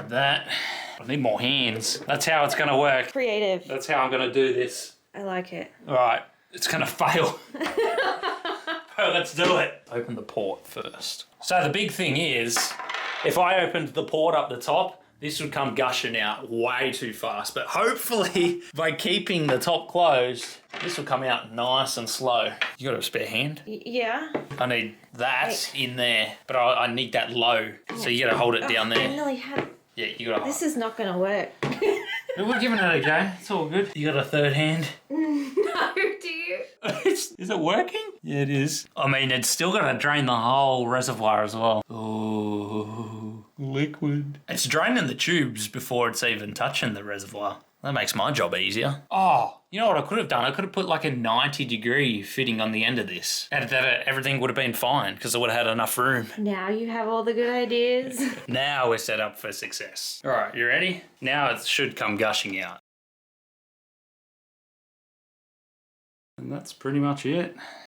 Grab that. I need more hands. That's how it's gonna work. Creative. That's how I'm gonna do this. I like it. All right, it's gonna fail. Oh, let's do it. Open the port first. So the big thing is, if I opened the port up the top, this would come gushing out way too fast. But hopefully, by keeping the top closed, this will come out nice and slow. You got a spare hand? Yeah. I need that in there, but I need that low. So you gotta hold it down there. I nearly had... Yeah, you gotta. This is not gonna work. We're giving it a go. It's all good. You got a third hand? No, do you? Is it working? Yeah, it is. I mean, it's still gonna drain the whole reservoir as well. Oh, liquid. It's draining the tubes before it's even touching the reservoir. That makes my job easier. Oh, you know what I could have done? I could have put like a 90-degree fitting on the end of this. And that everything would have been fine because I would have had enough room. Now you have all the good ideas. Now we're set up for success. All right, you ready? Now it should come gushing out. And that's pretty much it.